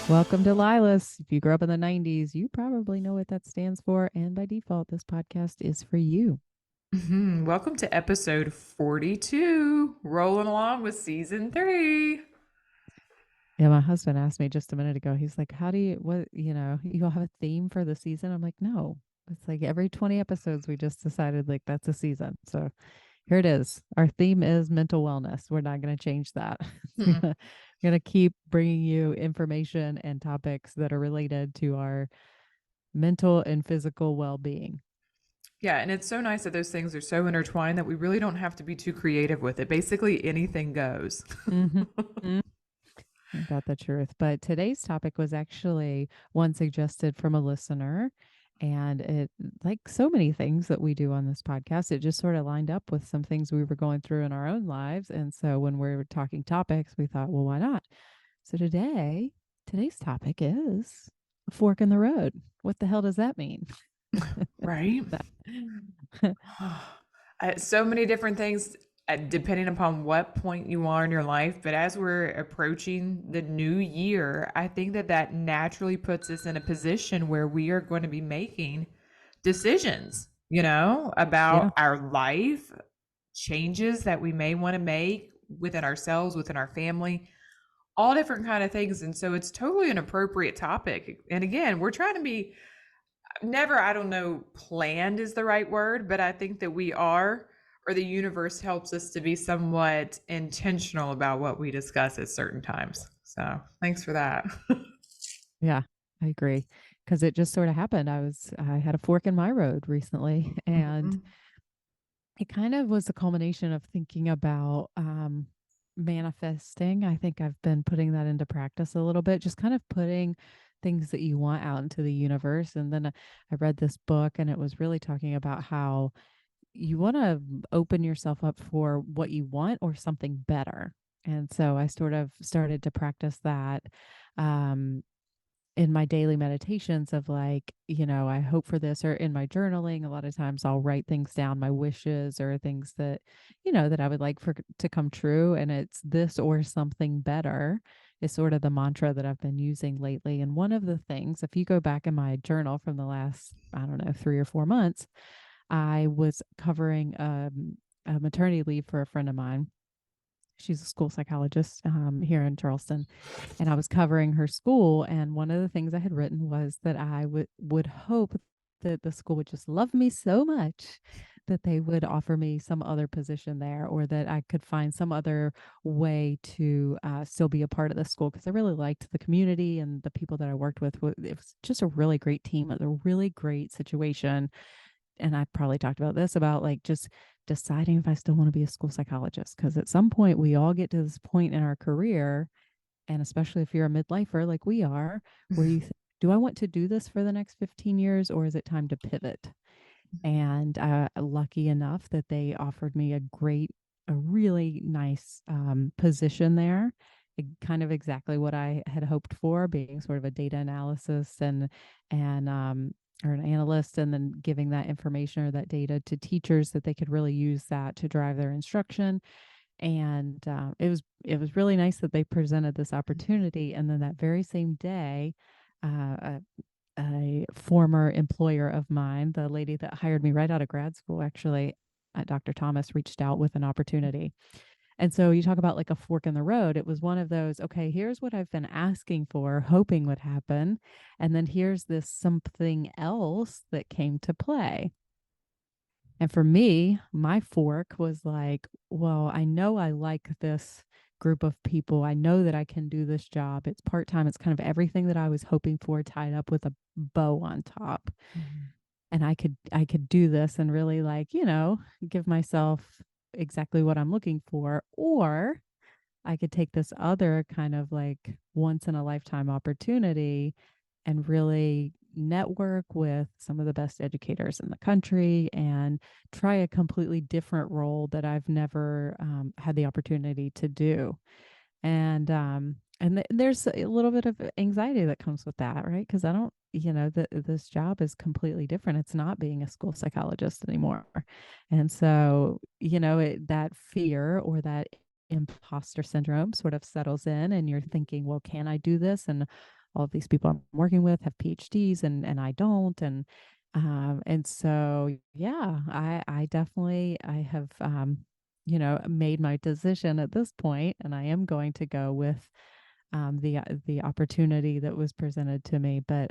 Welcome to LYLAS. If you grew up in the 90s, you probably know what that stands for. And by default, this podcast is for you. Welcome to episode 42, rolling along with season 3. Yeah, my husband asked me just a minute ago. He's like, you'll have a theme for the season? I'm like, no. It's like every 20 episodes, we just decided like that's a season. So here it is. Our theme is mental wellness. We're not going to change that. We're Mm-mm. going to keep bringing you information and topics that are related to our mental and physical well being. Yeah, and it's so nice that those things are so intertwined that we really don't have to be too creative with it. Basically, anything goes. Mm-hmm. Ain't that the truth? But today's topic was actually one suggested from a listener. And it, like so many things that we do on this podcast, it just sort of lined up with some things we were going through in our own lives. And so when we were talking topics, we thought, well, why not? So today's topic is a fork in the road. What the hell does that mean? Right? So many different things depending upon what point you are in your life. But as we're approaching the new year, I think that that naturally puts us in a position where we are going to be making decisions, Yeah. about our life, changes that we may want to make within ourselves, within our family, all different kind of things. And so it's totally an appropriate topic. And again, we're trying to be never, I don't know, planned is the right word, but I think that we are, or the universe helps us to be somewhat intentional about what we discuss at certain times. So thanks for that. Yeah, I agree. Because it just sort of happened. I had a fork in my road recently, and Mhm. it kind of was a culmination of thinking about manifesting. I think I've been putting that into practice a little bit, just kind of putting things that you want out into the universe. And then I read this book, and it was really talking about how you want to open yourself up for what you want or something better. And so I sort of started to practice that. Um, in my daily meditations of like, I hope for this, or in my journaling, a lot of times I'll write things down, my wishes or things that, that I would like for to come true. And it's this or something better is sort of the mantra that I've been using lately. And one of the things, if you go back in my journal from the last, I don't know, 3 or 4 months, I was covering a maternity leave for a friend of mine. She's a school psychologist here in Charleston, and I was covering her school. And one of the things I had written was that I would hope that the school would just love me so much that they would offer me some other position there, or that I could find some other way to still be a part of the school, because I really liked the community and the people that I worked with. It was just a really great team, a really great situation. And I probably talked about this, about like just deciding if I still want to be a school psychologist. Because at some point, we all get to this point in our career, and especially if you're a midlifer like we are, where you think, do I want to do this for the next 15 years, or is it time to pivot? And lucky enough that they offered me a really nice position there. Kind of exactly what I had hoped for, being sort of a data analysis and or an analyst, and then giving that information or that data to teachers that they could really use that to drive their instruction. And it was really nice that they presented this opportunity. And then that very same day, uh, a former employer of mine, the lady that hired me right out of grad school, actually, Dr. Thomas, reached out with an opportunity. And so you talk about like a fork in the road. It was one of those, okay, here's what I've been asking for, hoping would happen. And then here's this something else that came to play. And for me, my fork was like, well, I know I like this group of people. I know that I can do this job. It's part time. It's kind of everything that I was hoping for, tied up with a bow on top. Mhm. And I could do this and really, like, give myself exactly what I'm looking for. Or I could take this other kind of like once in a lifetime opportunity and really network with some of the best educators in the country and try a completely different role that I've never had the opportunity to do. And there's a little bit of anxiety that comes with that, right? Because I don't, that this job is completely different. It's not being a school psychologist anymore. And so, that fear or that imposter syndrome sort of settles in, and you're thinking, well, can I do this? And all of these people I'm working with have PhDs and I don't. And so, yeah, I definitely, I have, made my decision at this point, and I am going to go with the opportunity that was presented to me. But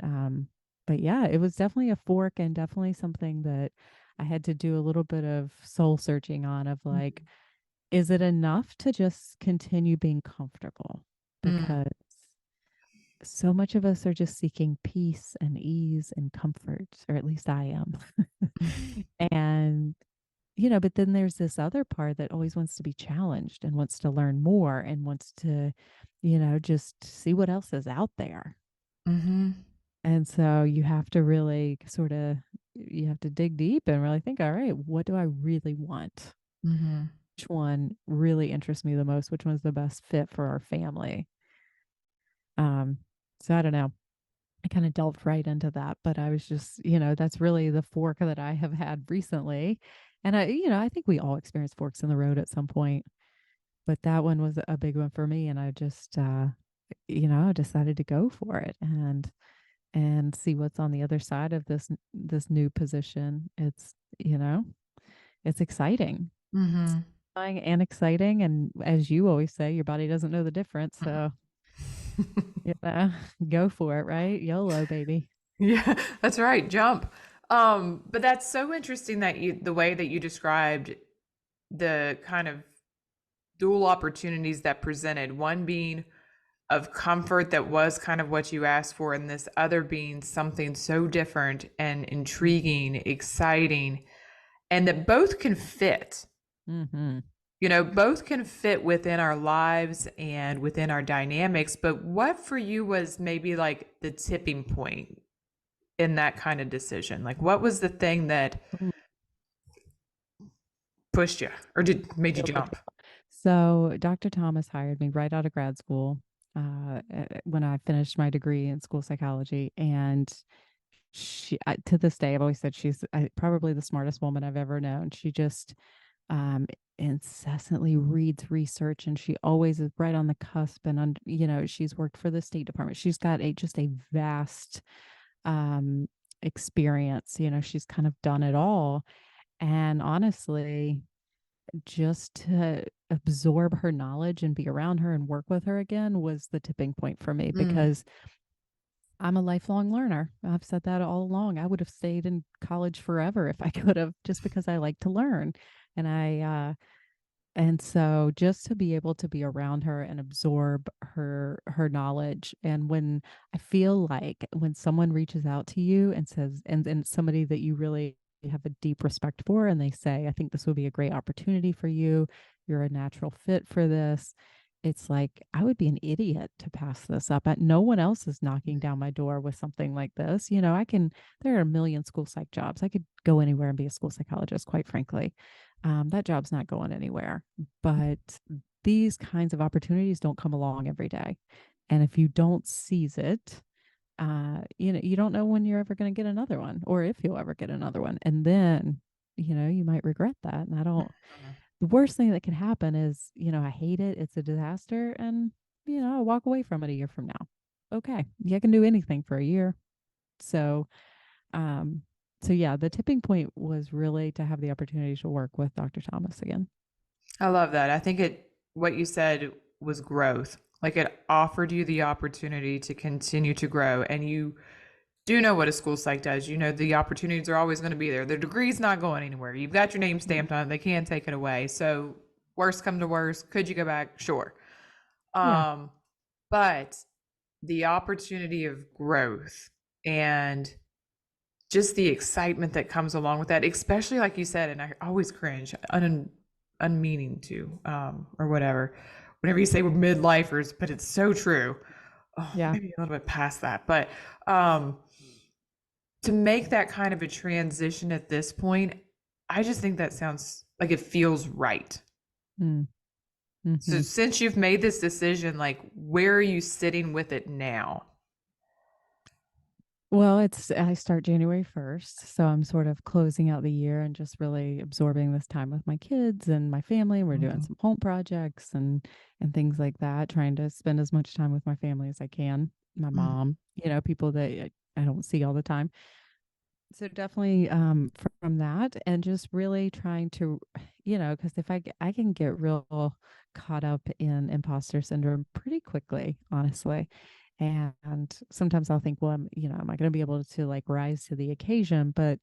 yeah, it was definitely a fork and definitely something that I had to do a little bit of soul searching on of like, is it enough to just continue being comfortable? Mm, Because so much of us are just seeking peace and ease and comfort, or at least I am. And but then there's this other part that always wants to be challenged and wants to learn more and wants to, just see what else is out there. mm-hmm, And so you have to really sort of you have to dig deep and really think, all right, what do I really want? mm-hmm, Which one really interests me the most? Which one's the best fit for our family? Um, so I don't know. I kind of delved right into that, but I was just, that's really the fork that I have had recently. And I think we all experience forks in the road at some point, but that one was a big one for me. And I just, decided to go for it and see what's on the other side of this new position. It's exciting. It's mm-hmm. exciting and exciting. And as you always say, your body doesn't know the difference. So, yeah, go for it, right? YOLO, baby. Yeah, that's right. Jump. But that's so interesting that the way that you described the kind of dual opportunities that presented, one being of comfort that was kind of what you asked for, and this other being something so different and intriguing, exciting, and that both can fit. Mm-hmm. Both can fit within our lives and within our dynamics. But what for you was maybe like the tipping point in that kind of decision? Like, what was the thing that pushed you or made you jump? So Dr. Thomas hired me right out of grad school when I finished my degree in school psychology. And to this day, I've always said she's probably the smartest woman I've ever known. She just um, incessantly reads research, and she always is right on the cusp. And, she's worked for the State Department. She's got just a vast um, experience. She's kind of done it all. And honestly, just to absorb her knowledge and be around her and work with her again was the tipping point for me Mm, because I'm a lifelong learner. I've said that all along. I would have stayed in college forever if I could have, just because I like to learn. And and so just to be able to be around her and absorb her knowledge. And when I feel like when someone reaches out to you and says, and somebody that you really have a deep respect for, and they say, I think this would be a great opportunity for you. You're a natural fit for this. It's like I would be an idiot to pass this up. No one else is knocking down my door with something like this. There are a million school psych jobs. I could go anywhere and be a school psychologist, quite frankly. That job's not going anywhere. But these kinds of opportunities don't come along every day. And if you don't seize it, you don't know when you're ever going to get another one or if you'll ever get another one. And then, you might regret that. And the worst thing that can happen is, I hate it. It's a disaster. And, I walk away from it a year from now. Okay. Yeah, I can do anything for a year. So, um, so yeah, the tipping point was really to have the opportunity to work with Dr. Thomas again. I love that. I think what you said was growth. Like it offered you the opportunity to continue to grow. And you do know what a school psych does. You know, the opportunities are always going to be there. The degree's not going anywhere. You've got your name Mm. stamped on it. They can't take it away. So, worst come to worst, could you go back? Sure. Yeah. Um, but the opportunity of growth and just the excitement that comes along with that, especially like you said, and I always cringe, unmeaning to, or whatever, whenever you say we're midlifers, but it's so true. Oh, Yeah. maybe a little bit past that, but um, to make that kind of a transition at this point, I just think that sounds like it feels right. Mm. So Hmm. since you've made this decision, like where are you sitting with it now? Well, I start January 1st, so I'm sort of closing out the year and just really absorbing this time with my kids and my family. We're doing Mhm. some home projects and things like that, trying to spend as much time with my family as I can. my Mm. mom, people that I don't see all the time. So definitely from that, and just really trying to, because if I can get real caught up in imposter syndrome pretty quickly, honestly. And sometimes I'll think, well, am I going to be able to like rise to the occasion? But,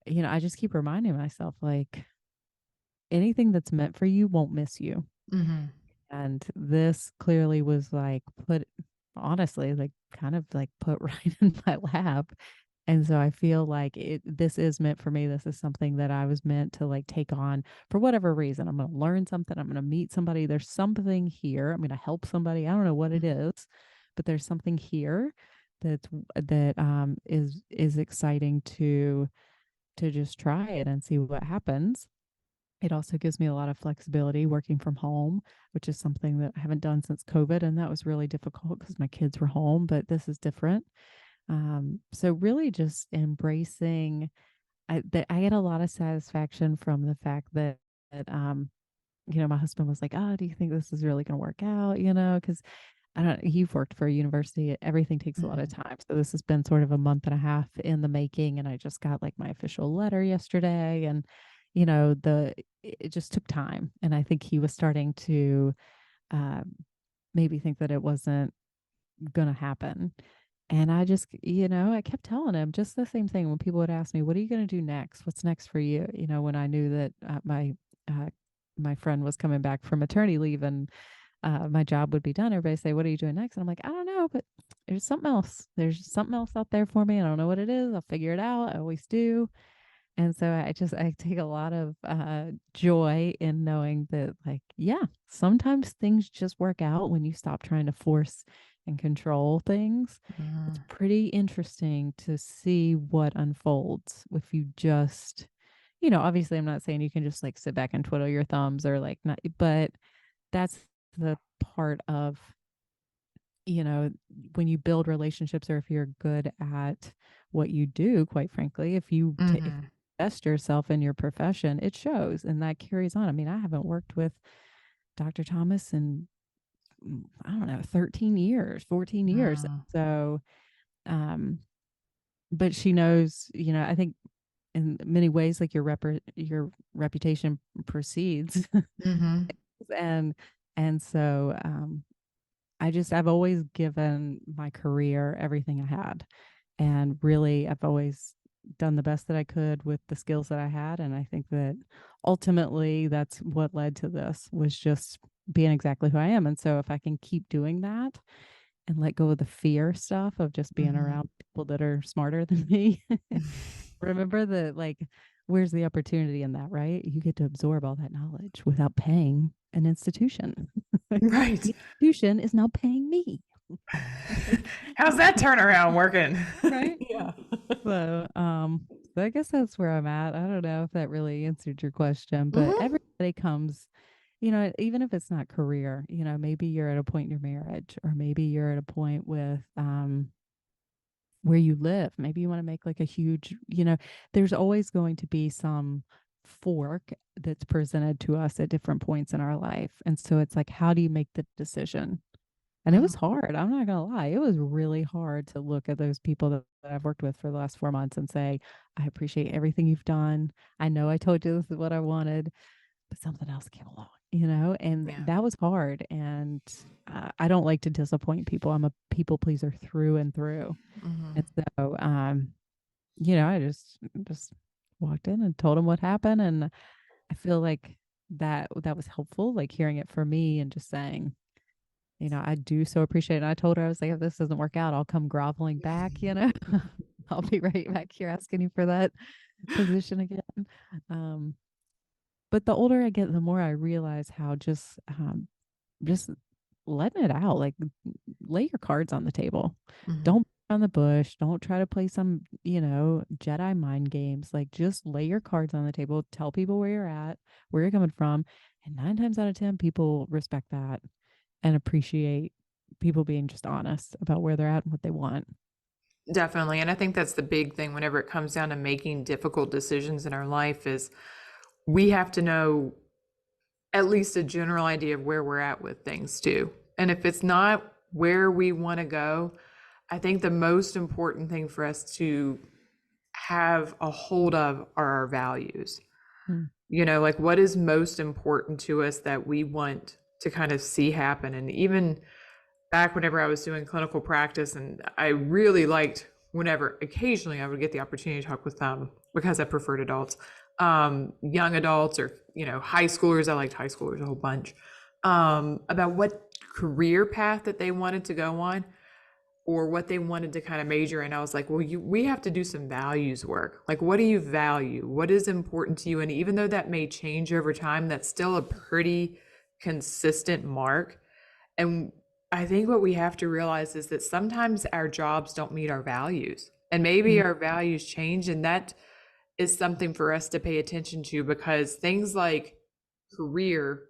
I just keep reminding myself like anything that's meant for you won't miss you. Hmm. And this clearly was like put, honestly, like kind of like put right in my lap. And so I feel like this is meant for me. This is something that I was meant to like take on for whatever reason. I'm going to learn something. I'm going to meet somebody. There's something here. I'm going to help somebody. I don't know what it is, but there's something here that's is exciting to just try it and see what happens. It also gives me a lot of flexibility working from home, which is something that I haven't done since COVID. And that was really difficult because my kids were home, but this is different. So really just embracing that I get a lot of satisfaction from the fact that my husband was like, oh, do you think this is really going to work out? Because I don't, you've worked for a university, everything takes a lot of Hmm. time. So this has been sort of a month and a half in the making. And I just got like my official letter yesterday. And, it just took time. And I think he was starting to um, maybe think that it wasn't going to happen. And I just, I kept telling him just the same thing when people would ask me, what are you going to do next? What's next for you? When I knew that uh, my friend was coming back from maternity leave and my job would be done. Everybody say, what are you doing next? And I'm like, I don't know, but there's something else. There's something else out there for me. I don't know what it is. I'll figure it out. I always do. And so I take a lot of joy in knowing that, like, yeah, sometimes things just work out when you stop trying to force and control things. It's Hmm. pretty interesting to see what unfolds if you just, obviously, I'm not saying you can just like sit back and twiddle your thumbs or like not, but that's the part of, you know, when you build relationships or if you're good at what you do, quite frankly, if you Hmm. invest yourself in your profession, it shows and that carries on. I mean, I haven't worked with Dr. Thomas in I don't know, 13 years, 14 years. Hmm. So, um but she knows, I think in many ways like your reputation precedes Hmm. and so I've always given my career everything I had. And really, I've always done the best that I could with the skills that I had. And I think that ultimately that's what led to this was just being exactly who I am. And so if I can keep doing that and let go of the fear stuff of just being Hmm. around people that are smarter than me, remember that like where's the opportunity in that, right? You get to absorb all that knowledge without paying an institution. Right. The institution is now paying me. How's that turnaround working? Right. Yeah. So I guess that's where I'm at. I don't know if that really answered your question, but Hmm. everybody comes, even if it's not career, maybe you're at a point in your marriage, or maybe you're at a point with where you live. Maybe you want to make like a huge, there's always going to be some fork that's presented to us at different points in our life. And so it's like, how do you make the decision? And it was Hmm. hard. I'm not gonna lie. It was really hard to look at those people that I've worked with for the last 4 months and say, I appreciate everything you've done. I know I told you this is what I wanted, but something else came along, and Yeah. that was hard. And I don't like to disappoint people. I'm a people pleaser through and through. Hmm. And so, I just walked in and told them what happened, and I feel like that was helpful, like hearing it from me and just saying, I do so appreciate it. And I told her, I was like, if this doesn't work out, I'll come groveling back. I'll be right back here asking you for that position again. Um, but the older I get, the more I realize how just letting it out, like lay your cards on the table. Hmm. Don't beat on the bush. Don't try to play some, Jedi mind games. Like just lay your cards on the table. Tell people where you're at, where you're coming from. And 9 times out of 10, people respect that and appreciate people being just honest about where they're at and what they want. Definitely. And I think that's the big thing whenever it comes down to making difficult decisions in our life is we have to know at least a general idea of where we're at with things too. And if it's not where we want to go, I think the most important thing for us to have a hold of are our values. Mm, You know, like what is most important to us that we want to kind of see happen. And even back whenever I was doing clinical practice, and I really liked whenever occasionally I would get the opportunity to talk with because I preferred adults, young adults or, you know, high schoolers. I liked high schoolers a whole bunch, about what career path that they wanted to go on or what they wanted to kind of major in. I was like, well, we have to do some values work. Like, what do you value? What is important to you? And even though that may change over time, that's still a pretty consistent mark. And I think what we have to realize is that sometimes our jobs don't meet our values. And maybe mm, our values change. And that is something for us to pay attention to, because things like career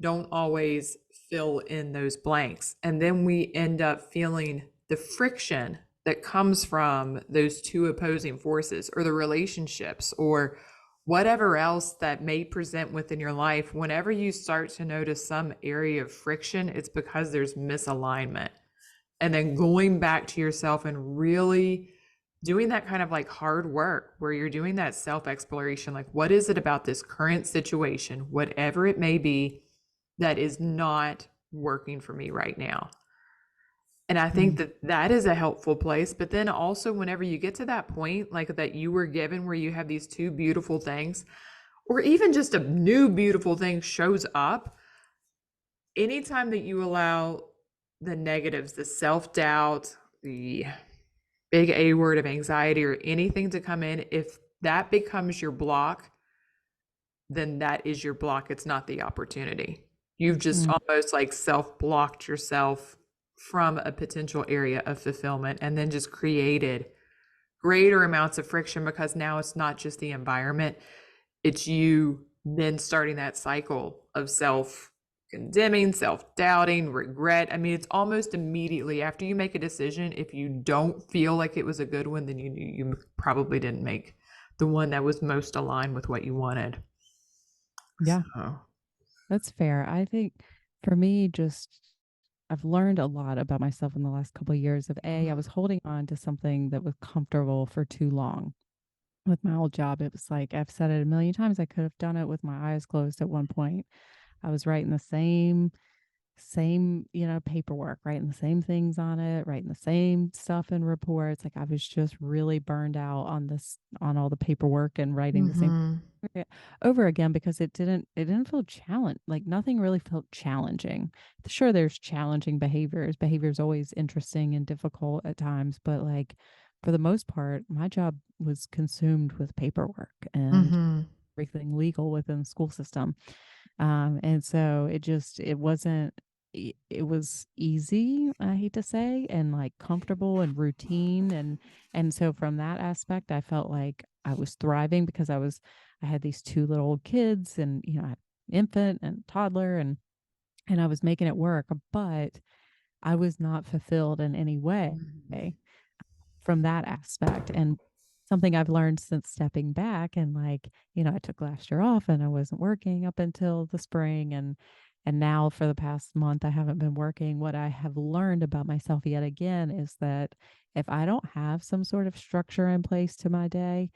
don't always fill in those blanks. And then we end up feeling the friction that comes from those two opposing forces, or the relationships, or whatever else that may present within your life. Whenever you start to notice some area of friction, it's because there's misalignment. And then going back to yourself and really doing that kind of like hard work where you're doing that self exploration, like, what is it about this current situation, whatever it may be, that is not working for me right now? And I think mm, that that is a helpful place. But then also, whenever you get to that point, like that you were given, where you have these two beautiful things, or even just a new beautiful thing shows up, anytime that you allow the negatives, the self doubt, the big A word of anxiety, or anything to come in, if that becomes your block, then that is your block. It's not the opportunity. You've just mm. almost like self blocked yourself from a potential area of fulfillment, and then just created greater amounts of friction, because now it's not just the environment, it's you then starting that cycle of self condemning, self doubting, regret. I mean, it's almost immediately after you make a decision. If you don't feel like it was a good one, then you probably didn't make the one that was most aligned with what you wanted. Yeah, So, that's fair. I think for me, just I've learned a lot about myself in the last couple of years of I was holding on to something that was comfortable for too long. With my old job, it was like I've said it a million times. I could have done it with my eyes closed at one point. I was writing the same, paperwork, writing the same things on it, writing the same stuff in reports. Like I was just really burned out on all the paperwork and writing the same mm-hmm. over again, because it didn't feel challenge like nothing really felt challenging. Sure, there's challenging behaviors. Behavior's always interesting and difficult at times, but like for the most part, my job was consumed with paperwork and Mm-hmm. everything legal within the school system. And so it wasn't it was easy, I hate to say, and like comfortable and routine. And so from that aspect, I felt like I was thriving because I had these two little kids, and I had infant and toddler, and I was making it work, but I was not fulfilled in any way from that aspect. And something I've learned since stepping back, and like, I took last year off and I wasn't working up until the spring, and now for the past month I haven't been working. What I have learned about myself yet again is that if I don't have some sort of structure in place to my day,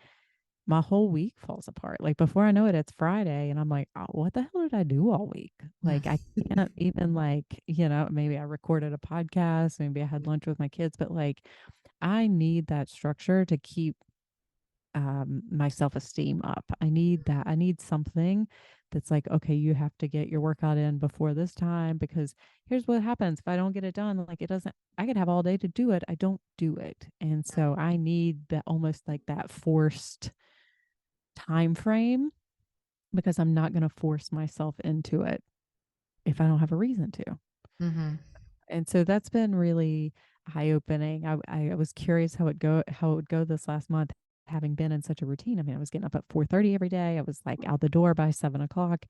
my whole week falls apart. Like before I know it, it's Friday and I'm like, oh, what the hell did I do all week? Like I can't even, like, maybe I recorded a podcast, maybe I had lunch with my kids, but like I need that structure to keep my self-esteem up. I need that. I need something that's like, okay, you have to get your workout in before this time, because here's what happens if I don't get it done. Like it doesn't, I could have all day to do it. I don't do it. And so I need that, almost like that forced time frame, because I'm not going to force myself into it if I don't have a reason to. Mm-hmm. And so that's been really eye opening. I was curious how it would go this last month, having been in such a routine. I mean, I was getting up at 4:30 every day. I was like out the door by 7 o'clock.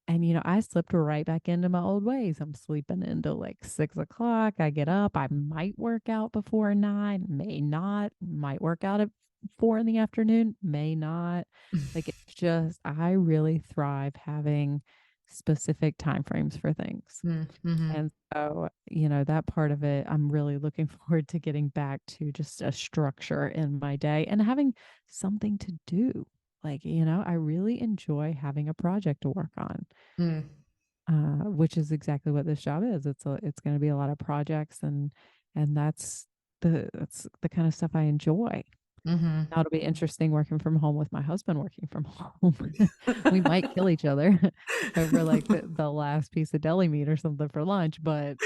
And I slipped right back into my old ways. I'm sleeping into like 6 o'clock. I get up. I might work out before 9, may not, might work out at 4 in the afternoon, may not. Like it's just, I really thrive having specific time frames for things. Mm-hmm. And so, that part of it, I'm really looking forward to getting back to just a structure in my day and having something to do. Like, I really enjoy having a project to work on, Mm, which is exactly what this job is. It's going to be a lot of projects, and that's the kind of stuff I enjoy. mm-hmm. Now it'll be interesting working from home with my husband working from home. We might kill each other over like the last piece of deli meat or something for lunch, but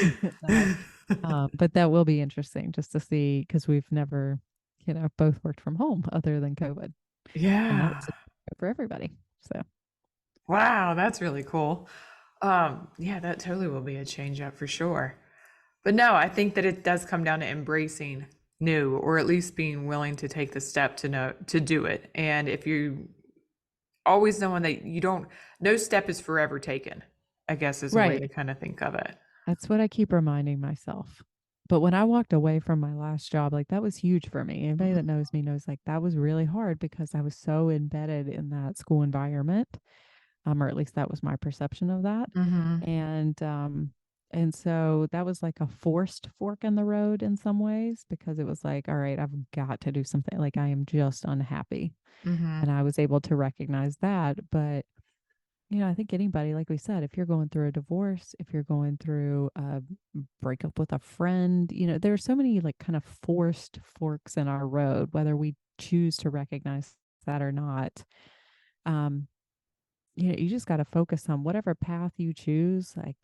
that will be interesting just to see because we've never, both worked from home other than COVID, and that Yeah. was for everybody. So Wow, that's really cool. Yeah, that totally will be a change up for sure. But no, I think that it does come down to embracing new, or at least being willing to take the step to know to do it. And if you always knowing that you don't, no step is forever taken, I guess is a way right, to kind of think of it. that's what I keep reminding myself. But when I walked away from my last job, like that was huge for me. Anybody that knows me knows like that was really hard because I was so embedded in that school environment, or at least that was my perception of that. Mm-hmm. And so that was like a forced fork in the road in some ways because it was like, all right, I've got to do something. Like I am just unhappy. Mm-hmm. And I was able to recognize that. But, I think anybody, like we said, if you're going through a divorce, if you're going through a breakup with a friend, there are so many like kind of forced forks in our road, whether we choose to recognize that or not. Um, you just got to focus on whatever path you choose. Like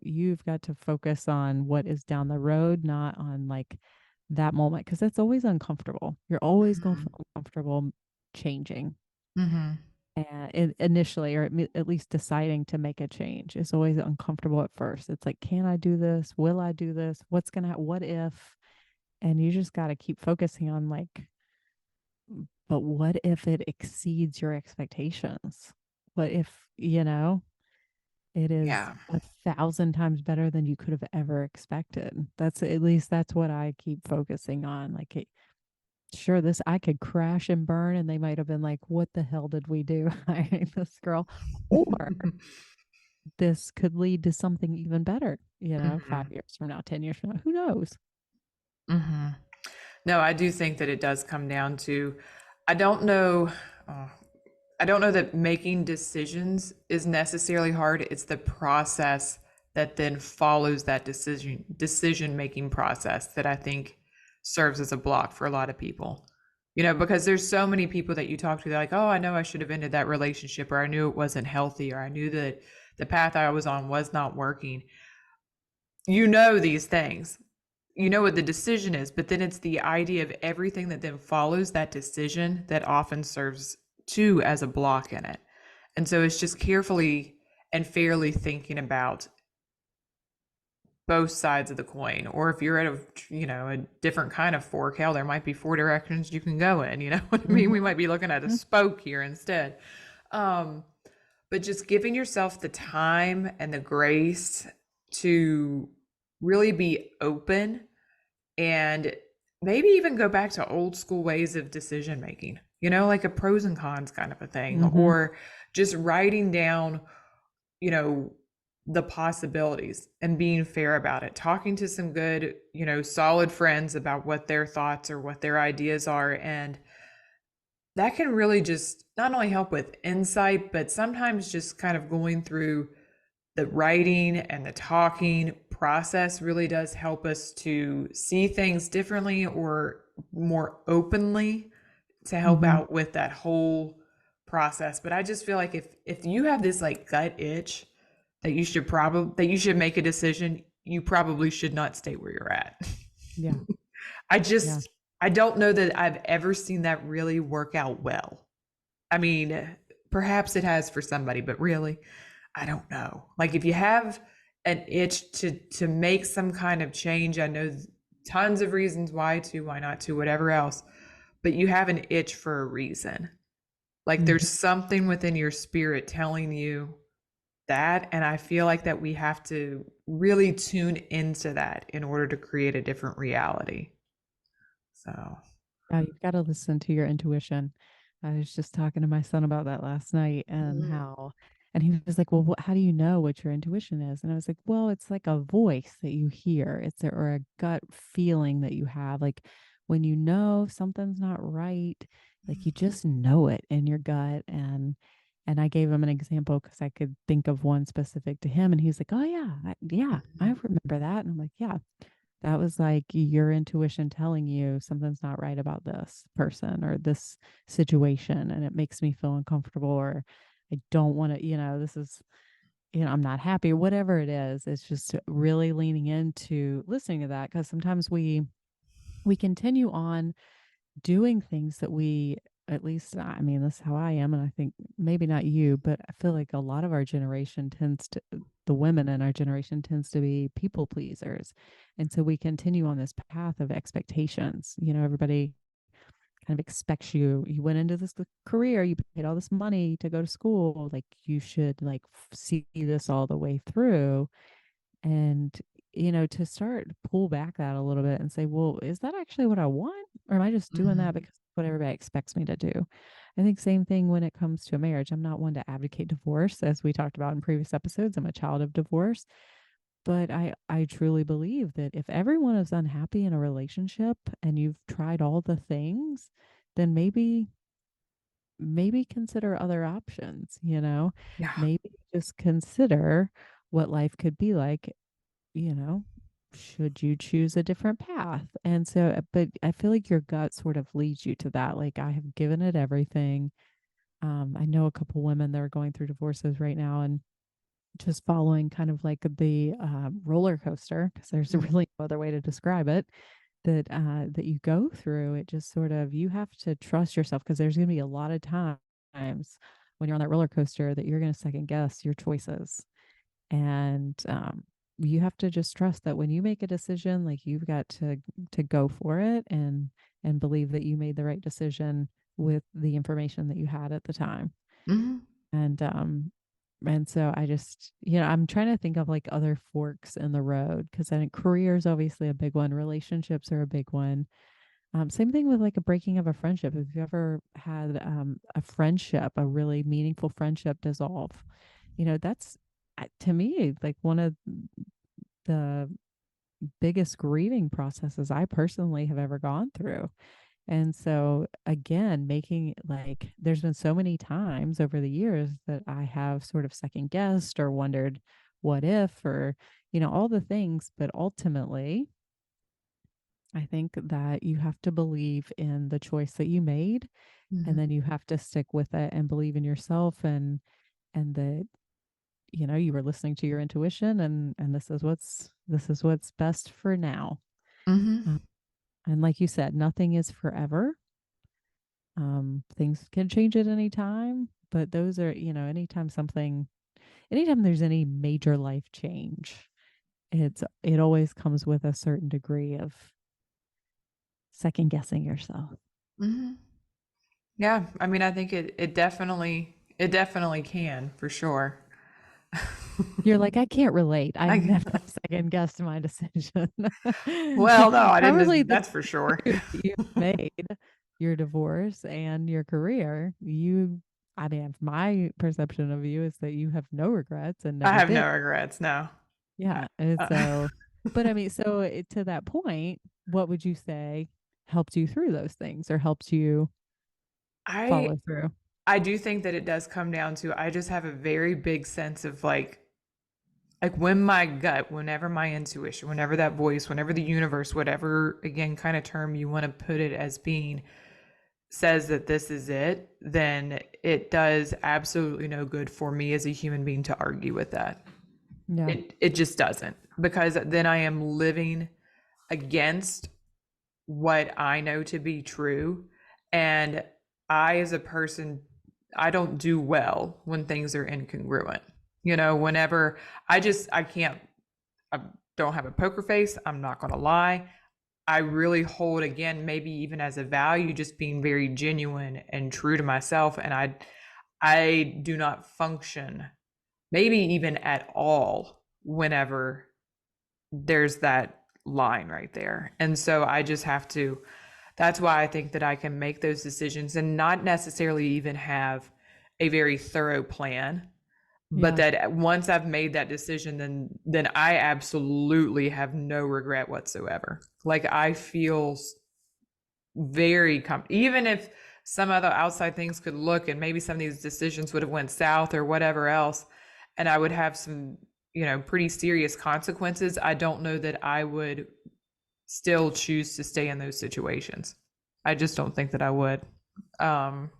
you've got to focus on what is down the road, not on like that moment, because it's always uncomfortable. You're always going to Mm-hmm. feel uncomfortable changing. Mm-hmm. And initially, or at least deciding to make a change is always uncomfortable at first. It's like, can I do this? Will I do this? What's going to, what if? And you just got to keep focusing on like, but what if it exceeds your expectations? What if, it is Yeah. 1,000 times better than you could have ever expected. That's at least that's what I keep focusing on. Like, sure, this I could crash and burn, and they might have been like, "What the hell did we do?" hiring this girl, or this could lead to something even better. 5 years from now, 10 years from now, who knows? Mm-hmm. No, I do think that it does come down to, I don't know, oh, I don't know that making decisions is necessarily hard. It's the process that then follows that decision making process that I think serves as a block for a lot of people. Because there's so many people that you talk to, they're like, oh, I know I should have ended that relationship, or I knew it wasn't healthy, or I knew that the path I was on was not working. These things. You know what the decision is, but then it's the idea of everything that then follows that decision that often serves too as a block in it. And so it's just carefully and fairly thinking about both sides of the coin. Or if you're at a different kind of fork, hell, there might be four directions you can go in. You know what I mean? We Mm-hmm. might be looking at a spoke here instead. Um, but just giving yourself the time and the grace to really be open and maybe even go back to old school ways of decision making, like a pros and cons kind of a thing, Mm-hmm. or just writing down, you know, the possibilities and being fair about it, talking to some good, solid friends about what their thoughts or what their ideas are. And that can really just not only help with insight, but sometimes just kind of going through the writing and the talking process really does help us to see things differently or more openly to help Mm-hmm. out with that whole process. But I just feel like if you have this like gut itch that you should make a decision, you probably should not stay where you're at. Yeah. I Yeah. just I don't know that I've ever seen that really work out well. I mean, perhaps it has for somebody, but really, I don't know. Like if you have an itch to make some kind of change, I know tons of reasons why not to, whatever else, but you have an itch for a reason. Like Mm-hmm. there's something within your spirit telling you that, and I feel like that we have to really tune into that in order to create a different reality. So, Yeah, you've got to listen to your intuition. I was just talking to my son about that last night and mm, how And he was like, well, how do you know what your intuition is? And I was like, well, it's like a voice that you hear. Or a gut feeling that you have. Like when you know something's not right, like you just know it in your gut. And I gave him an example because I could think of one specific to him. And he's like, oh yeah, yeah, I remember that. And I'm like, yeah, that was like your intuition telling you something's not right about this person or this situation. And it makes me feel uncomfortable, or I don't want to, this is, I'm not happy, whatever it is. It's just really leaning into listening to that, because sometimes we continue on doing things that we, at least I mean, that's how I am, and I think maybe not you, but I feel like a lot of our generation tends to, the women in our generation tends to be people pleasers. And so we continue on this path of expectations. Everybody kind of expects you went into this career, you paid all this money to go to school, like you should like see this all the way through. And to start pull back that a little bit and say, well, is that actually what I want, or am I just doing that Mhm. because that's what everybody expects me to do? I think same thing when it comes to a marriage. I'm not one to advocate divorce, as we talked about in previous episodes. I'm a child of divorce, but I truly believe that if everyone is unhappy in a relationship and you've tried all the things, then maybe consider other options. Yeah. Maybe just consider what life could be like, you know, should you choose a different path. And so, but I feel like your gut sort of leads you to that. Like, I have given it everything. I know a couple women that are going through divorces right now, and just following kind of like the roller coaster, because there's Mhm. really no other way to describe it, that you go through. It just sort of, you have to trust yourself, because there's going to be a lot of times when you're on that roller coaster that you're going to second guess your choices. And you have to just trust that when you make a decision, like you've got to go for it, and believe that you made the right decision with the information that you had at the time. Mhm. And so I just, I'm trying to think of like other forks in the road, because I think career is obviously a big one, relationships are a big one. Same thing with like a breaking of a friendship. If you ever had a friendship, a really meaningful friendship dissolve, that's to me like one of the biggest grieving processes I personally have ever gone through. And so again, making like, there's been so many times over the years that I have sort of second guessed or wondered what if, or all the things. But ultimately, I think that you have to believe in the choice that you made, and Mhm. then you have to stick with it and believe in yourself, and that you were listening to your intuition, and this is what's best for now. Mhm. uh, and like you said, nothing is forever. Things can change at any time, but those are, anytime there's any major life change, it always comes with a certain degree of second guessing yourself. Mhm. Yeah, I mean, I think it definitely can for sure. You're like, I can't relate. I've I never second guessed my decision. well, no, I didn't. Probably the That's for sure. choices that you've made, your divorce and your career, I mean, my perception of you is that you have no regrets and I never have did. no regrets. No. Yeah. And Uh, so, but I mean, so to that point, what would you say helped you through those things, or helped you I follow through? I do think that it does come down to I just have a very big sense of like when my gut, whenever my intuition, whenever that voice, whenever the universe, whatever again kind of term you want to put it as being, says that this is it, then it does absolutely no good for me as a human being to argue with that. Yeah. It just doesn't, because then I am living against what I know to be true. And I, as a person, I don't do well when things are incongruent. Whenever I can't, I don't have a poker face. I'm not going to lie. I really hold, again, maybe even as a value, just being very genuine and true to myself. And I do not function, maybe even at all, whenever there's that line right there. And so I just have to, that's why I think that I can make those decisions and not necessarily even have a very thorough plan. but Yeah. that once I've made that decision, then I absolutely have no regret whatsoever. Like I feel very even if some other outside things could look and maybe some of these decisions would have went south or whatever else, and I would have some, pretty serious consequences. I don't know that I would still choose to stay in those situations. I just don't think that I would. Um,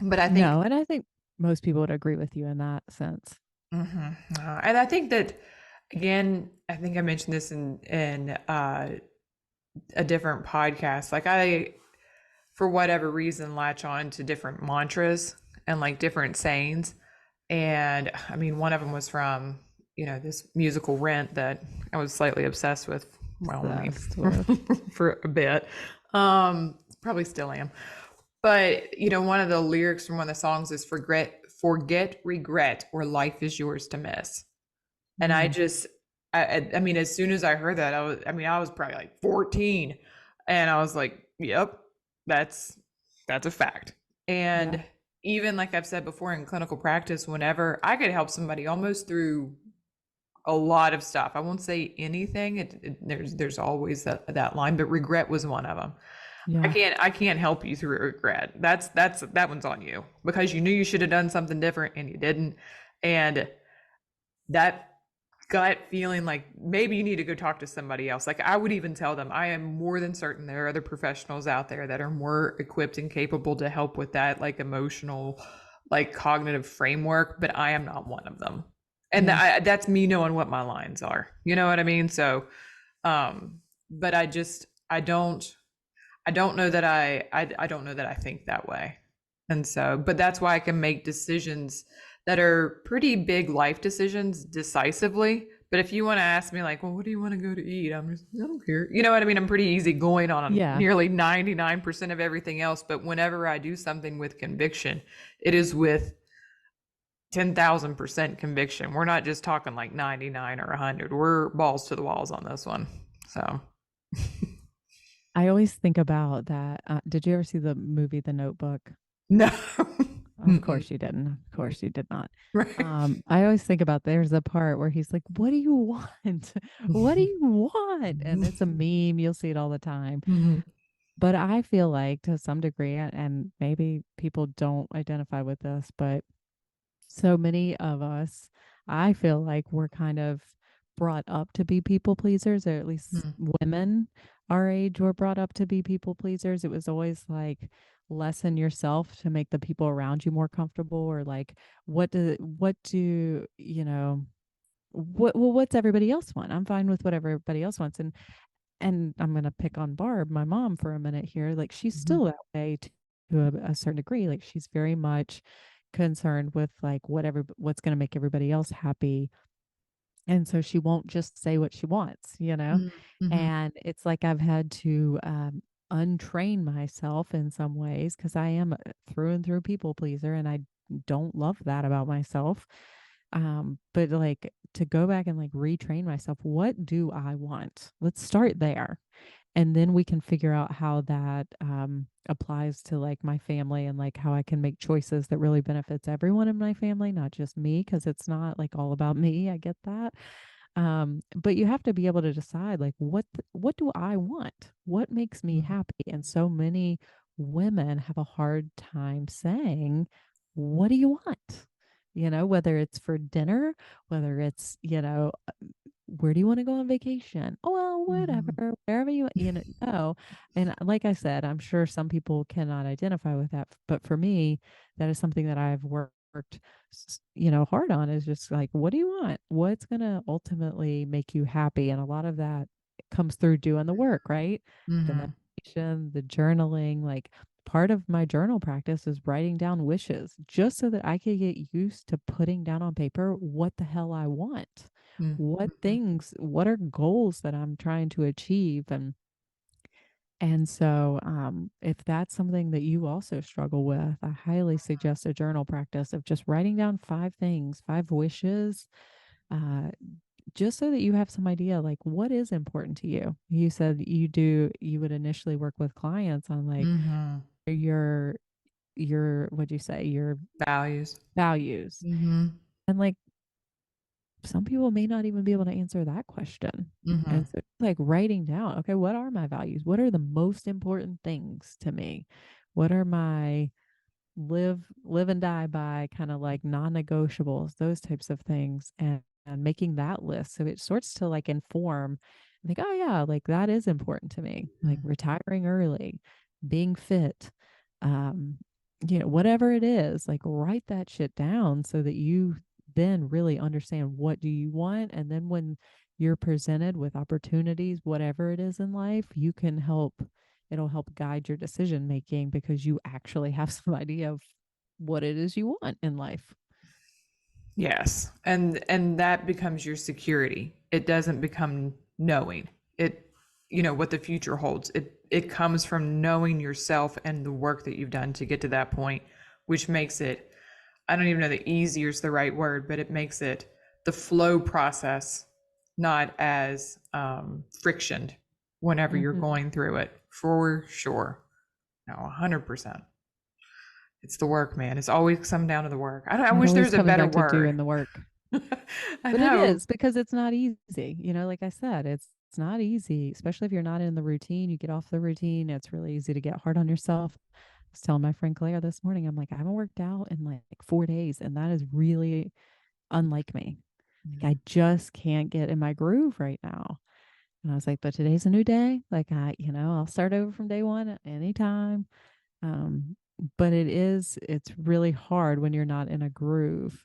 but I think, No, and I think most people would agree with you in that sense. mhm. And I think that again, I think I mentioned this in a different podcast. Like I, for whatever reason, latch on to different mantras and like different sayings. And I mean, one of them was from, this musical Rent that I was slightly obsessed with. Well, I mean, Obsessed with. for a bit. Probably still am. But, one of the lyrics from one of the songs is forget regret, or life is yours to miss. And I Mm, just, I mean, as soon as I heard that, I was probably like 14, and I was like, yep, that's that's a fact. yeah. And even like I've said before in clinical practice, whenever I could help somebody almost through a lot of stuff, I won't say anything. There's always that line, but regret was one of them. Yeah. I can't help you through regret. That one's on you because you knew you should have done something different and you didn't. And that gut feeling like maybe you need to go talk to somebody else. Like I would even tell them, I am more than certain there are other professionals out there that are more equipped and capable to help with that, like emotional, like cognitive framework, but I am not one of them. And Yeah. that's me knowing what my lines are. You know what I mean? So, but I don't know that I don't know that I think that way. And so, but that's why I can make decisions that are pretty big life decisions decisively. But if you want to ask me, like, well, what do you want to go to eat? I don't care. You know what I mean? I'm pretty easy going on Yeah. nearly 99% of everything else. But whenever I do something with conviction, it is with 10,000% conviction. We're not just talking like 99 or 100. We're balls to the walls on this one. So, I always think about that. Did you ever see the movie The Notebook? no. Of course you didn't. Of course you did not. Right. I always think about there's a part where he's like, "What do you want? What do you want?" And it's a meme. You'll see it all the time. Mhm. But I feel like to some degree, and maybe people don't identify with this, but so many of us, I feel like we're kind of brought up to be people pleasers, or at least Mhm. women our age were brought up to be people pleasers. It was always like lessen yourself to make the people around you more comfortable, or like what do what's everybody else want? I'm fine with what everybody else wants. And I'm gonna pick on Barb, my mom, for a minute here. Like she's Mhm. still that way to a certain degree. Like she's very much concerned with like what's gonna make everybody else happy. And so she won't just say what she wants, you know? Mhm. Mhm. And it's like I've had to untrain myself in some ways because I am a through and through people pleaser and I don't love that about myself. But like to go back and like retrain myself, what do I want? Let's start there, and then we can figure out how that applies to like my family and like how I can make choices that really benefits everyone in my family, not just me, because it's not like all about me. I get that. But you have to be able to decide like what do I want? What makes me Mhm. happy? And so many women have a hard time saying, what do you want? Whether it's for dinner, whether it's, where do you want to go on vacation? Oh, well, Mhm. whatever, wherever go. And like I said, I'm sure some people cannot identify with that, but for me, that is something that I've worked, hard on, is just like, what do you want? What's going to ultimately make you happy? And a lot of that comes through doing the work, right? The Mhm. meditation, the journaling, like part of my journal practice is writing down wishes just so that I could get used to putting down on paper what the hell I want, Mhm. what are goals that I'm trying to achieve. And so if that's something that you also struggle with, I highly suggest a journal practice of just writing down 5 things, 5 wishes, uh, just so that you have some idea like what is important to you. You said you would initially work with clients on like Mhm. your what'd you say, your Values. values. Mhm. And like some people may not even be able to answer that question. Hmm. And so like writing down, okay, what are my values? What are the most important things to me? What are my live and die by kind of like non-negotiables, those types of things, and making that list so it starts to like inform like, oh yeah, like that is important to me, like retiring early, being fit, um whatever it is, like write that shit down so that you then really understand what do you want, and then when you're presented with opportunities, whatever it is in life, you can help, it'll help guide your decision making because you actually have some idea of what it is you want in life. Yes. And that becomes your security. It doesn't become knowing. It what the future holds. It comes from knowing yourself and the work that you've done to get to that point, which makes it, I don't even know that easier is the right word, but it makes it the flow process not as frictioned whenever you're Hmm. going through it, for sure. No, 100%. It's the work, man. It's always come down to the work. I It wish always there's a coming better back to word. doing the work. I But it know. is because it's not easy. Like I said, it's not easy, especially if you're not in the routine. You get off the routine, it's really easy to get hard on yourself. I was telling my friend Claire this morning, I'm like, I haven't worked out in like 4 days, and that is really unlike me. Like I just can't get in my groove right now. And I was like, but today's a new day. Like I'll start over from day one at any time. Um, but it's really hard when you're not in a groove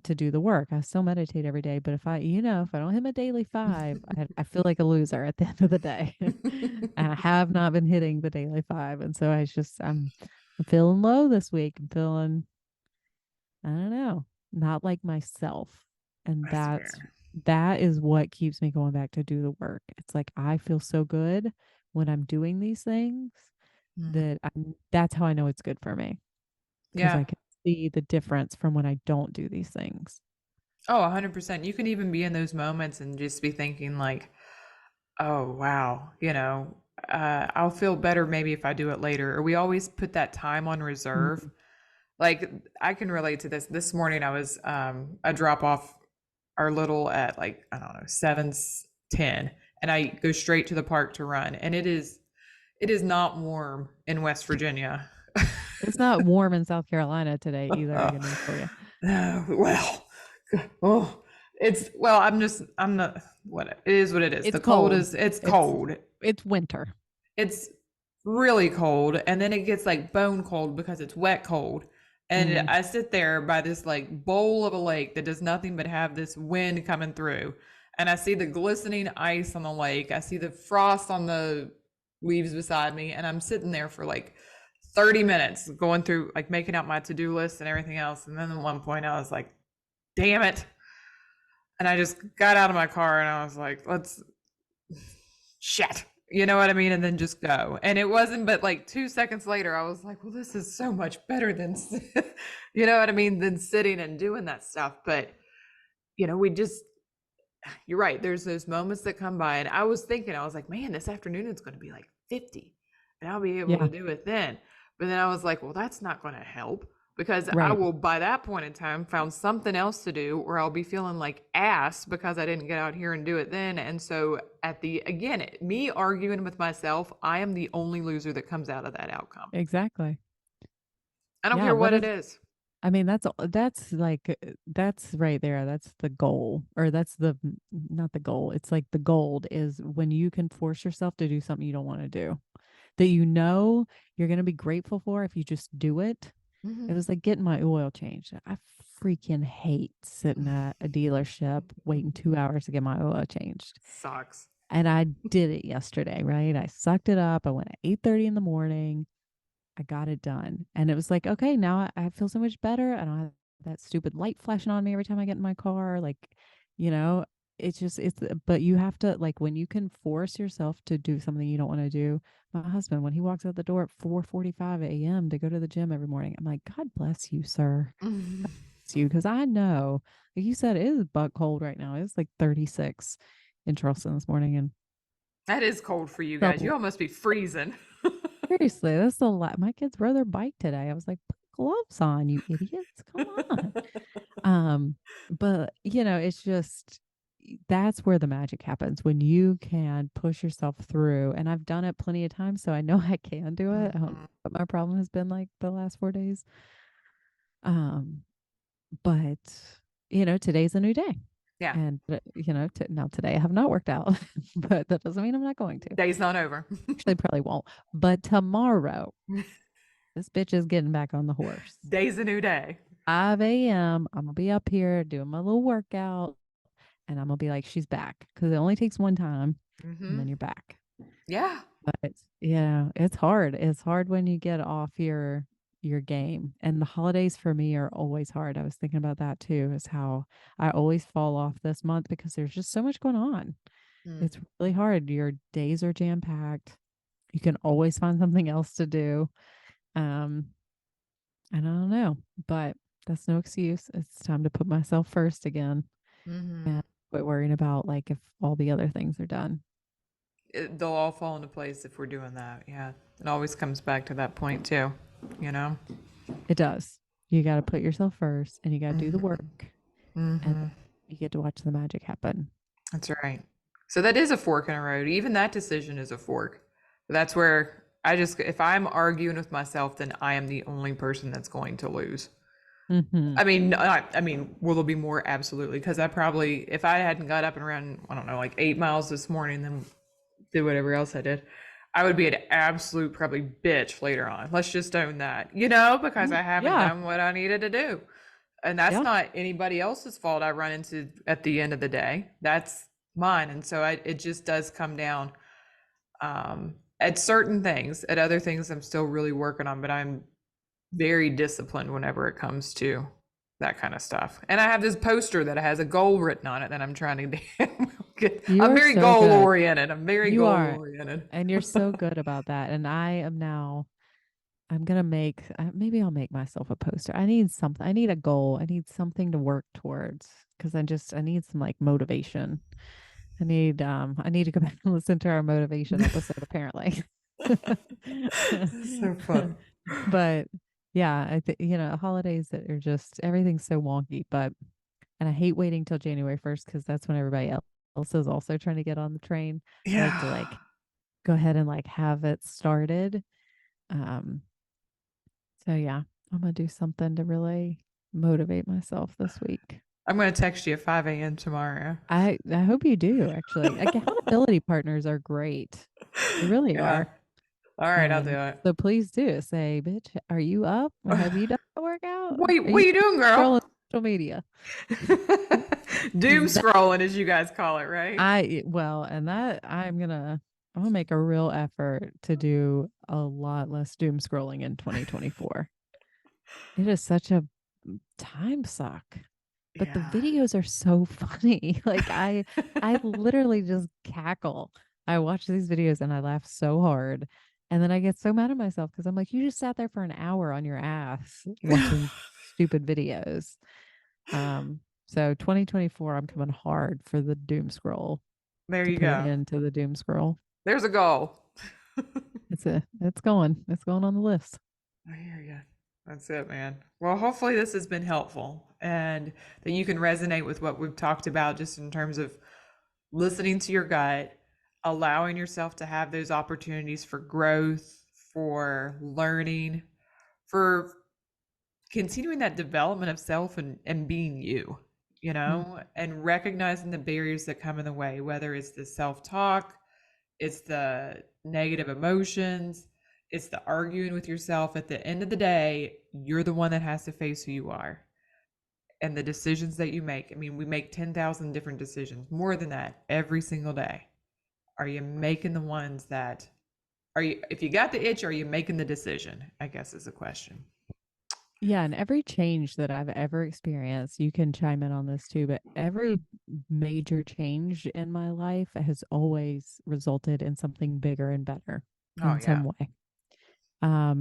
to do the work. I still meditate every day, but if I don't hit my daily five, I feel like a loser at the end of the day. And I have not been hitting the daily five. And so I'm feeling low this week. I'm feeling, I don't know, not like myself. And That's fair. that is what keeps me going back to do the work. It's like I feel so good when I'm doing these things Mm. that that's how I know it's good for me, because Yeah. I can see the difference from when I don't do these things. Oh, 100%. You can even be in those moments and just be thinking like, "Oh, wow, I'll feel better maybe if I do it later." Or we always put that time on reserve. Mhm. Like I can relate to this. This morning I was I drop off our little at like, I don't know, 7:10, and I go straight to the park to run. And it is not warm in West Virginia. It's not warm in South Carolina today either, I can assure you. Well, oh, I'm not, what it is, what it is. It's The cold cold. is, it's It's cold. it's winter. It's really cold, and then it gets like bone cold because it's wet cold. And Mm. I sit there by this like bowl of a lake that does nothing but have this wind coming through. And I see the glistening ice on the lake. I see the frost on the leaves beside me. And I'm sitting there for like 30 minutes going through, like making out my to do list and everything else. And then at one point I was like, damn it. And I just got out of my car and I was like, let's, shit. You know what I mean? And then just go. And it wasn't but like 2 seconds later, I was like, well, this is so much better than, you know what I mean, than sitting and doing that stuff. But, we just, you're right. There's those moments that come by. And I was thinking, I was like, man, this afternoon it's going to be like 50 and I'll be able to Yeah, do it then. But then I was like, well, that's not going to help because I right. will, by that point in time, found something else to do, or I'll be feeling like ass because I didn't get out here and do it then. And so again, me arguing with myself, I am the only loser that comes out of that outcome. Exactly. I don't Yeah, care what what it is is. I mean, that's like that's right there. That's the goal. Or that's the not the goal. It's like the gold is when you can force yourself to do something you don't want to do. That you're going to be grateful for if you just do it. It Mhm. was like getting my oil changed. I freaking hate sitting at a dealership waiting 2 hours to get my oil changed. Sucks. And I did it yesterday, right? I sucked it up. I went at 8:30 in the morning. I got it done. And it was like, okay, now I feel so much better. I don't have that stupid light flashing on me every time I get in my car. Like, you know, but you have to, like, when you can force yourself to do something you don't want to do. My husband, when he walks out the door at 4:45 a.m. to go to the gym every morning, I'm like, God bless you, sir. It's you. Cause I know, like you said, it is butt cold right now. It's like 36 in Charleston this morning. And That is cold for you guys. You so all must be freezing. seriously, that's a lot. My kids rode their bike today. I was like, put gloves on, you idiots. Come on. Um, but it's just that's where the magic happens when you can push yourself through. And I've done it plenty of times, so I know I can do it. I don't know Mhm. what my problem has been like the last 4 days. Um, but today's a new day. Yeah. And now today I have not worked out, but that doesn't mean I'm not going to. Day's not over. Actually, probably won't. But tomorrow, this bitch is getting back on the horse. Day's a new day. 5 a.m. I'm gonna be up here doing my little workout, and I'm gonna be like, she's back because it only takes one time, and Hmm. then you're back. Yeah. But yeah, it's hard. It's hard when you get off your game. And the holidays for me are always hard. I was thinking about that too, is how I always fall off this month because there's just so much going on. Mm. It's really hard. Your days are jam packed. You can always find something else to do. Um, and I don't know, but that's no excuse. It's time to put myself first again Hmm. and quit worrying about like if all the other things are done. They'll all fall into place if we're doing that. Yeah. It always comes back to that point, too. You know? It does. You got to put yourself first and you got to do the Hmm. work and Hmm. you get to watch the magic happen. That's right. So that is a fork in a road. Even that decision is a fork. That's where if I'm arguing with myself, then I am the only person that's going to lose. Hmm. I mean, will there be more? Absolutely. Because if I hadn't got up and ran, I don't know, like 8 miles this morning, then did whatever else I did, I would be an absolute probably bitch later on. Let's just own that, because I haven't Yeah. done what I needed to do. And that's Yeah. not anybody else's fault I run into at the end of the day. That's mine. And so it just does come down at certain things. At other things, I'm still really working on, but I'm very disciplined whenever it comes to that kind of stuff. And I have this poster that has a goal written on it that I'm trying to get. You I'm are very so goal good. oriented. I'm very You goal are. oriented. And you're so good about that. And I'm going to maybe I'll make myself a poster. I need something. I need a goal. I need something to work towards because I need some like motivation. I need to go back and listen to our motivation episode apparently. So fun. But yeah, I think holidays that are just everything's so wonky, but and I hate waiting till January 1st because that's when everybody else is also trying to get on the train. I like to Yeah. like go ahead and like have it started. Um, so yeah, I'm gonna do something to really motivate myself this week. I'm going to text you at 5 a.m. tomorrow. I hope you do actually. Accountability partners are great. They really Yeah. are. All right, I'll do And it. so please do say, bitch, are you up? Have you done the workout? Are What you are you doing, girl? scrolling social media? Doom 'Cause scrolling, as you guys call it, right? and that I'm gonna make a real effort to do a lot less doom scrolling in 2024. It is such a time suck. But the Yeah. videos are so funny. Like I literally just cackle. I watch these videos and I laugh so hard. And then I get so mad at myself because I'm like, you just sat there for an hour on your ass watching stupid videos. So 2024, I'm coming hard for the doom scroll There to you put an go. end to the doom scroll. There's a goal. It's going on the list. I hear you. That's it, man. Well, hopefully this has been helpful and that you can resonate with what we've talked about just in terms of listening to your gut, allowing yourself to have those opportunities for growth, for learning, for continuing that development of self and being you, Mm. and recognizing the barriers that come in the way, whether it's the self talk, it's the negative emotions, it's the arguing with yourself. At the end of the day, you're the one that has to face who you are and the decisions that you make. I mean, we make 10,000 different decisions, more than that, every single day. Are you making the ones that if you got the itch, are you making the decision? I guess is the question. Yeah, and every change that I've ever experienced, you can chime in on this too, but every major change in my life has always resulted in something bigger and better Oh, in some yeah. way.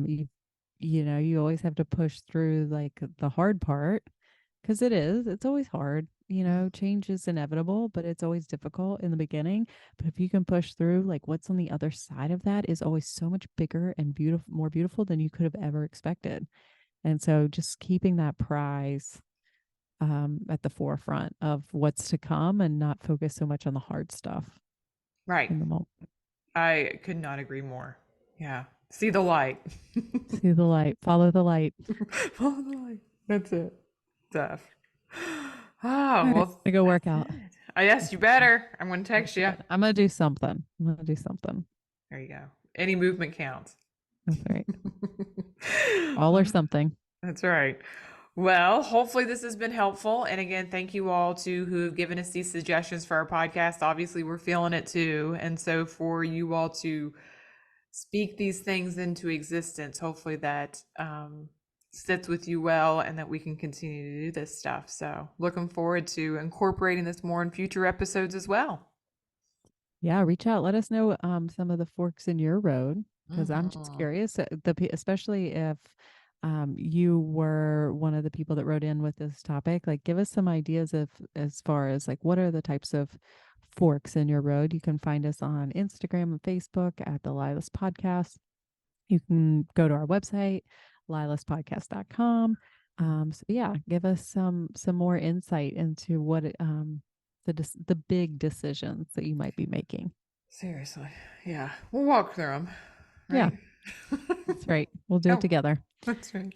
You you always have to push through like the hard part because it's always hard. Change is inevitable, but it's always difficult in the beginning. But if you can push through, like what's on the other side of that is always so much bigger and beautiful, more beautiful than you could have ever expected. And so just keeping that prize at the forefront of what's to come and not focus so much on the hard stuff Right. in the moment. I could not agree more. Yeah. See the light. See the light, follow the light. Follow the light. That's it. Tough. All Oh, right, well, I go work that's out. it. I guess you better. I'm going to text you. I'm gonna do something. I'm gonna do something. There you go. Any movement counts. That's right. All or something. That's right. Well, hopefully this has been helpful. And again, thank you all to who have given us these suggestions for our podcast. Obviously, we're feeling it too. And so for you all to speak these things into existence, hopefully that sits with you well and that we can continue to do this stuff. So looking forward to incorporating this more in future episodes as well. Yeah, reach out. Let us know some of the forks in your road because I'm just Mhm. curious. Especially if you were one of the people that wrote in with this topic, like give us some ideas of as far as like what are the types of forks in your road. You can find us on Instagram and Facebook at the LYLAS Podcast. You can go to our website, lylaspodcast.com. So yeah, give us some more insight into what the big decisions that you might be making. Seriously. Yeah. We'll walk through them, Yeah, right? that's right. We'll do it Oh, together. that's right.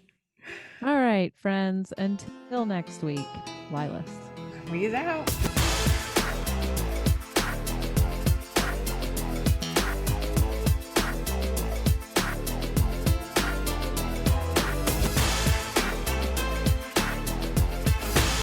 All right, friends. Until next week, Lilas. We is out.